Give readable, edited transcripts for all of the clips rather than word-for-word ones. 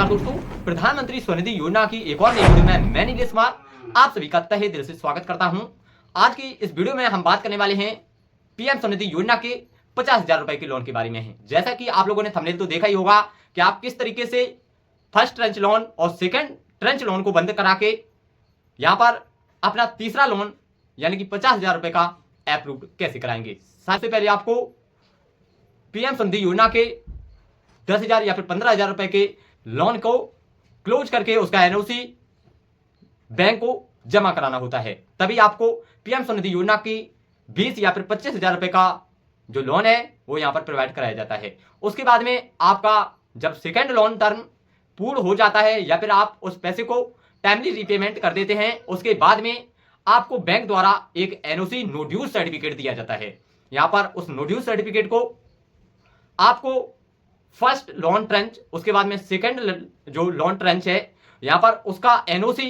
नमस्कार दोस्तों, प्रधानमंत्री स्वनिधि योजना की एक और नई वीडियो में मैं नीलेश कुमार आप सभी का तहे दिल से स्वागत करता हूं। आज की इस वीडियो में हम बात करने वाले हैं पीएम स्वनिधि योजना के 50,000 रुपए के लोन के बारे में है। जैसा कि आप लोगों ने थंबनेल तो देखा ही होगा कि आप किस तरीके से फर्स्ट ट्रेंच लोन और सेकंड ट्रेंच लोन को बंद करा के यहाँ पर अपना तीसरा लोन यानी कि 50,000 रुपए का अप्रूव कैसे कराएंगे। सबसे पहले आपको पीएम स्वनिधि योजना के 10,000 या फिर 15,000 रुपए के लोन को क्लोज करके उसका एनओसी बैंक को जमा कराना होता है, तभी आपको पीएम स्वनिधि योजना की 20 या फिर 25,000 रुपए का जो लोन है वो यहां पर प्रोवाइड कराया जाता है। उसके बाद में आपका जब सेकंड लोन टर्म पूर्ण हो जाता है या फिर आप उस पैसे को टाइमली रीपेमेंट कर देते हैं, उसके बाद में आपको बैंक द्वारा एक एनओसी नो ड्यूज सर्टिफिकेट दिया जाता है। यहां पर उस नो ड्यूज सर्टिफिकेट को आपको फर्स्ट लोन ट्रेंच, उसके बाद में सेकंड जो लोन ट्रेंच है यहां पर उसका एनओसी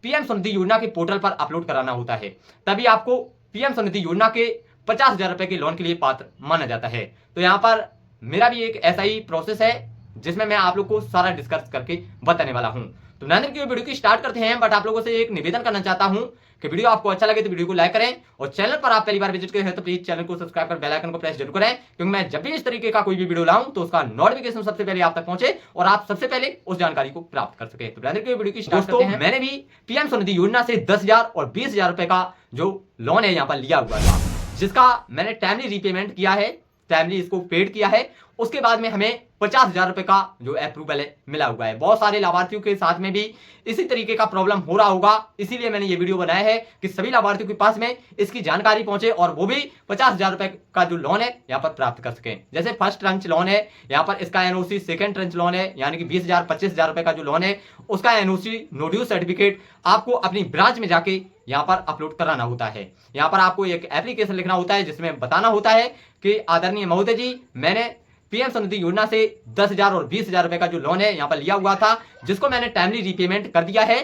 पीएम स्वनिधि योजना के पोर्टल पर अपलोड कराना होता है, तभी आपको पीएम स्वनिधि योजना के 50,000 रुपए के लोन के लिए पात्र माना जाता है। तो यहां पर मेरा भी एक ऐसा ही प्रोसेस है जिसमें मैं आप लोग को सारा डिस्कस करके बताने वाला हूं। तो नरेंद्र की वीडियो की स्टार्ट करते हैं, बट आप लोगों से एक निवेदन करना चाहता हूं कि वीडियो आपको अच्छा लगे तो वीडियो को लाइक करें और चैनल पर आप पहली बार विजिट करें तो प्लीज चैनल को सब्सक्राइब कर बेल आइकन को प्रेस जरूर करें, क्योंकि मैं जब भी इस तरीके का कोई भी वीडियो लाऊं तो उसका नोटिफिकेशन सबसे पहले आप तक पहुंचे और आप सबसे पहले उस जानकारी को प्राप्त कर सके। तो नरेंद्र की वीडियो की स्टार्ट करते हैं। मैंने भी पीएम स्वनिधि योजना से 10,000 और 20,000 रुपए का जो लोन है यहाँ पर लिया हुआ था, जिसका मैंने टाइमली रीपेमेंट किया है, टाइमली इसको पेड किया है। उसके बाद में हमें 50,000 रुपए का जो अप्रूवल है मिला हुआ है। बहुत सारे लाभार्थियों के साथ में भी इसी तरीके का प्रॉब्लम हो रहा होगा, इसीलिए मैंने ये वीडियो बनाया है कि सभी लाभार्थियों के पास में इसकी जानकारी पहुंचे और वो भी 50,000 रुपए का जो लोन है यहाँ पर प्राप्त कर सकें। जैसे फर्स्ट ट्रंच लोन है यहाँ पर इसका एनओसी, सेकंड ट्रंच लोन है यानी कि 20,000 25,000 रुपए का जो लोन है उसका एनओसी नो ड्यूज सर्टिफिकेट आपको अपनी ब्रांच में जाके यहाँ पर अपलोड कराना होता है। यहाँ पर आपको एक एप्लीकेशन लिखना होता है जिसमें बताना होता है कि आदरणीय महोदय जी, मैंने पीएम स्वनिधि योजना से 10,000 और 20,000 रुपए का जो लोन है यहाँ पर लिया हुआ था, जिसको मैंने टाइमली रीपेमेंट कर दिया है।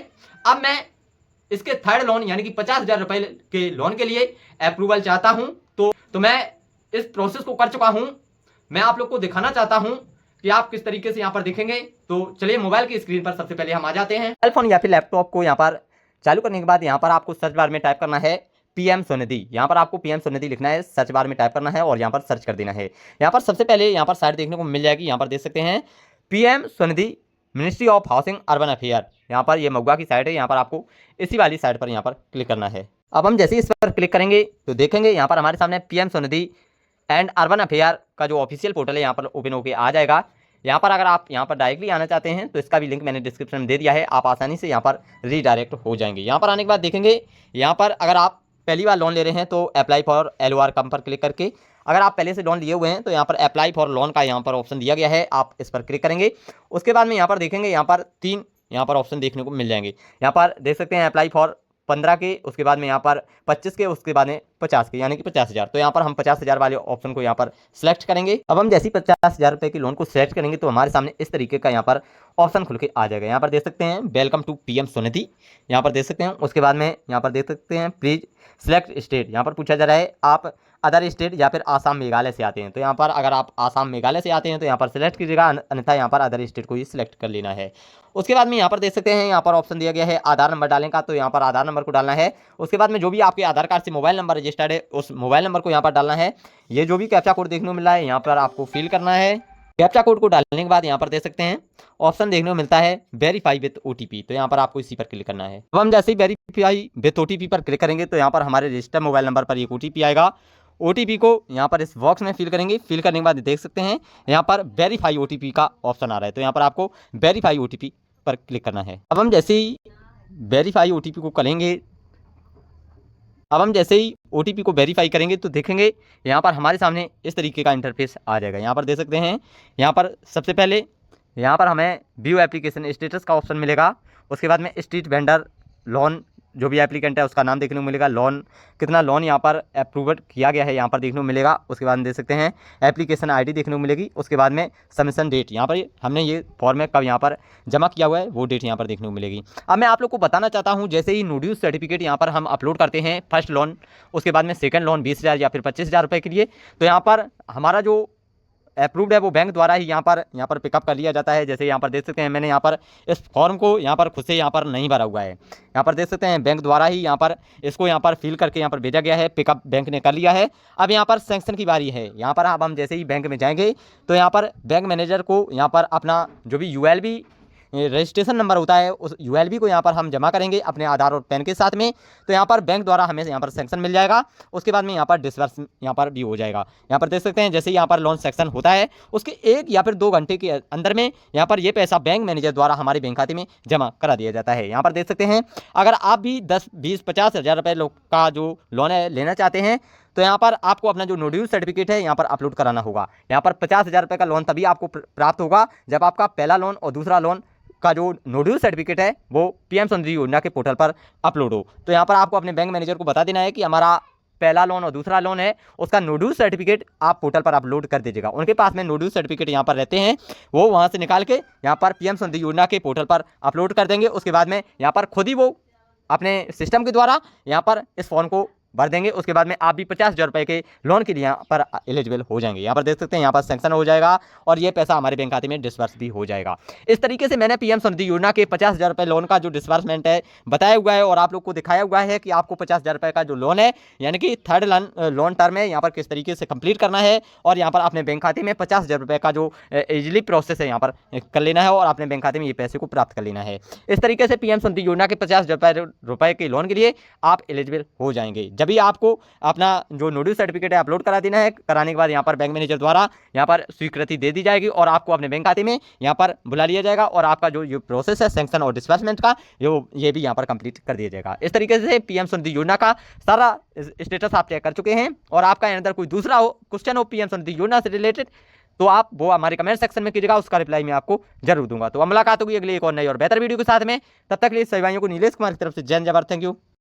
अब मैं इसके थर्ड लोन यानी कि 50,000 रुपए के लोन के लिए अप्रूवल चाहता हूं। तो मैं इस प्रोसेस को कर चुका हूं। मैं आप लोग को दिखाना चाहता हूं कि आप किस तरीके से यहाँ पर दिखेंगे। तो चलिए मोबाइल की स्क्रीन पर सबसे पहले हम आ जाते हैं। मोबाइल फोन या फिर लैपटॉप को यहाँ पर चालू करने के बाद यहाँ पर आपको सर्च बार में टाइप करना है पीएम स्वनिधि। यहाँ पर आपको पीएम स्वनिधि लिखना है, सर्च बार में टाइप करना है और यहाँ पर सर्च कर देना है। यहाँ पर सबसे पहले यहाँ पर साइट देखने को मिल जाएगी। यहाँ पर देख सकते हैं PM Svanidhi ministry of housing urban affair. यहाँ पर ये महुआ की साइट है। यहाँ पर आपको इसी वाली साइट पर यहाँ पर क्लिक करना है। अब हम जैसे इस पर क्लिक करेंगे तो देखेंगे यहाँ पर हमारे सामने PM Svanidhi and urban affair का जो ऑफिशियल पोर्टल है यहाँ पर ओपन होकर आ जाएगा। यहाँ पर अगर आप यहाँ पर डायरेक्टली आना चाहते हैं तो इसका भी लिंक मैंने डिस्क्रिप्शन में दे दिया है, आप आसानी से यहाँ पर रीडायरेक्ट हो जाएंगे। यहाँ पर आने के बाद देखेंगे यहाँ पर अगर आप पहली बार लोन ले रहे हैं तो अप्लाई फॉर LOR कम पर क्लिक करके, अगर आप पहले से लोन लिए हुए हैं तो यहाँ पर अप्लाई फॉर लोन का यहाँ पर ऑप्शन दिया गया है, आप इस पर क्लिक करेंगे। उसके बाद में यहाँ पर देखेंगे यहाँ पर 3 यहाँ पर ऑप्शन देखने को मिल जाएंगे। यहाँ पर देख सकते हैं अप्लाई फॉर 15 के, उसके बाद में यहाँ पर 25 के, उसके बाद में 50 के यानी कि 50,000। तो यहाँ पर हम 50,000 वाले ऑप्शन को यहाँ पर सिलेक्ट करेंगे। अब हम जैसे 50,000 रुपए के लोन को सिलेक्ट करेंगे तो हमारे सामने इस तरीके का यहाँ पर ऑप्शन खुल के आ जाएगा। यहाँ पर देख सकते हैं वेलकम टू पीएम स्वनिधि, यहाँ पर देख सकते हैं। उसके बाद में यहाँ पर देख सकते हैं प्लीज सिलेक्ट स्टेट। यहाँ पर पूछा जा रहा है आप अदर स्टेट या फिर आसाम मेघालय से आते हैं, तो यहाँ पर अगर आप आसाम मेघालय से आते हैं तो यहाँ पर सिलेक्ट कीजिएगा, अन्यथा यहाँ पर अदर स्टेट को ही सिलेक्ट कर लेना है। उसके बाद में यहाँ पर देख सकते हैं यहाँ पर ऑप्शन दिया गया है आधार नंबर डालने का, तो यहाँ पर आधार नंबर को डालना है। उसके बाद में जो भी आपके आधार कार्ड से मोबाइल नंबर रजिस्टर्ड है उस मोबाइल नंबर को यहाँ पर डालना है। ये जो भी कैप्चा कोड देखने को मिल रहा है यहाँ पर आपको फिल करना है। कैप्चा कोड को डालने के बाद यहाँ पर देख सकते हैं ऑप्शन देखने को मिलता है वेरीफाई विथ OTP, तो यहाँ पर आपको इसी पर क्लिक करना है। अब हम जैसे ही वेरीफाई विथ OTP पर क्लिक करेंगे तो यहाँ पर हमारे रजिस्टर्ड मोबाइल नंबर पर एक OTP आएगा। OTP को यहाँ पर इस बॉक्स में फिल करेंगे। फिल करने के बाद देख सकते हैं यहाँ पर वेरीफाई OTP का ऑप्शन आ रहा है, तो यहाँ पर आपको वेरीफाई OTP पर क्लिक करना है। अब हम जैसे ही वेरीफाई OTP को करेंगे, अब हम जैसे ही OTP को वेरीफाई करेंगे तो देखेंगे यहाँ पर हमारे सामने इस तरीके का इंटरफेस आ जाएगा। यहाँ पर देख सकते हैं यहाँ पर सबसे पहले यहाँ पर हमें व्यू एप्लीकेशन स्टेटस का ऑप्शन मिलेगा। उसके बाद में स्ट्रीट वेंडर लोन जो भी एप्लीकेंट है उसका नाम देखने को मिलेगा, लोन कितना लोन यहाँ पर अप्रूवल किया गया है यहाँ पर देखने को मिलेगा। उसके बाद देख सकते हैं एप्लीकेशन आईडी देखने को मिलेगी। उसके बाद में सबमिशन डेट, यहाँ पर हमने ये फॉर्म में कब यहाँ पर जमा किया हुआ है वो डेट यहाँ पर देखने को मिलेगी। अब मैं आप लोग को बताना चाहता हूँ, जैसे ही नो ड्यूज सर्टिफिकेट यहाँ पर हम अपलोड करते हैं फर्स्ट लोन, उसके बाद में सेकंड लोन 20,000 या फिर 25,000 रुपये के लिए, तो यहाँ पर हमारा जो अप्रूव्ड है वो बैंक द्वारा ही यहाँ पर पिकअप कर लिया जाता है। जैसे यहाँ पर देख सकते हैं मैंने यहाँ पर इस फॉर्म को यहाँ पर खुद से यहाँ पर नहीं भरा हुआ है, यहाँ पर देख सकते हैं बैंक द्वारा ही यहाँ पर इसको यहाँ पर फिल करके यहाँ पर भेजा गया है, पिकअप बैंक ने कर लिया है। अब यहाँ पर सैंक्शन की बारी है। यहाँ पर अब हम जैसे ही बैंक में जाएंगे तो यहाँ पर बैंक मैनेजर को यहाँ पर अपना जो भी यूएलबी रजिस्ट्रेशन नंबर होता है उस यूएलबी को यहाँ पर हम जमा करेंगे अपने आधार और पैन के साथ में, तो यहाँ पर बैंक द्वारा हमें यहाँ पर सैंक्शन मिल जाएगा। उसके बाद में यहाँ पर डिसबर्स यहाँ पर भी हो जाएगा। यहाँ पर देख सकते हैं जैसे यहाँ पर लोन सेक्शन होता है उसके 1 या फिर 2 घंटे के अंदर में यहाँ पर ये पैसा बैंक मैनेजर द्वारा हमारे बैंक खाते में जमा करा दिया जाता है। यहाँ पर देख सकते हैं अगर आप भी 10, 20, 50 हज़ार रुपये का जो लोन है लेना चाहते हैं तो यहाँ पर आपको अपना जो नोड्यूल सर्टिफिकेट है यहाँ पर अपलोड कराना होगा। यहाँ पर 50,000 रुपये का लोन तभी आपको प्राप्त होगा जब आपका पहला लोन और दूसरा लोन का जो नोड्यूल सर्टिफिकेट है वो पीएम स्वनिधि योजना के पोर्टल पर अपलोड हो। तो यहाँ पर आपको अपने बैंक मैनेजर को बता देना है कि हमारा पहला लोन और दूसरा लोन है उसका नोड्यूल सर्टिफिकेट आप पोर्टल पर अपलोड कर दीजिएगा। उनके पास में नोड्यूल सर्टिफिकेट यहाँ पर रहते हैं, वो वहाँ से निकाल के यहाँ पर पीएम स्वनिधि योजना के पोर्टल पर अपलोड कर देंगे। उसके बाद में यहाँ पर खुद ही वो अपने सिस्टम के द्वारा यहाँ पर इस फॉर्म को भर देंगे। उसके बाद में आप भी 50,000 रुपये के लोन के लिए यहाँ पर एलिजिबल हो जाएंगे। यहाँ पर देख सकते हैं यहाँ पर सैंक्शन हो जाएगा और ये पैसा हमारे बैंक खाते में डिस्बर्स भी हो जाएगा। इस तरीके से मैंने पीएम स्वनिधि योजना के 50,000 रुपये लोन का जो डिस्बर्समेंट है बताया हुआ है और आप लोग को दिखाया हुआ है कि आपको 50,000 रुपये का जो लोन है यानी कि थर्ड लोन टर्म है यहाँ पर किस तरीके से कंप्लीट करना है और यहाँ पर अपने बैंक खाते में 50,000 रुपये का जो इजीली प्रोसेस है यहाँ पर कर लेना है और अपने बैंक खाते में ये पैसे को प्राप्त कर लेना है। इस तरीके से पीएम स्वनिधि योजना के 50,000 रुपये के लोन के लिए आप एलिजिबल हो जाएंगे। जब भी आपको अपना जो नोड्यूल सर्टिफिकेट है अपलोड करा देना है, कराने के बाद यहाँ पर बैंक मैनेजर द्वारा यहाँ पर स्वीकृति दे दी जाएगी और आपको अपने बैंक खाते में यहाँ पर बुला लिया जाएगा और आपका जो ये प्रोसेस है सैंक्शन और डिस्बर्समेंट का ये भी यहाँ पर कंप्लीट कर दिया जाएगा। इस तरीके से पीएम स्वनिधि योजना का सारा स्टेटस आप चेक कर चुके हैं और आपका अंदर कोई दूसरा हो क्वेश्चन हो पीएम स्वनिधि योजना से रिलेटेड तो आप वो हमारे कमेंट सेक्शन में कीजिएगा, उसका रिप्लाई मैं आपको जरूर दूंगा। तो मुलाकात होगी अगली एक और नई और बेहतर वीडियो के साथ में, तब तक के लिए सभी भाइयों को नीलेश कुमार की तरफ से जय जवाहर। Thank you.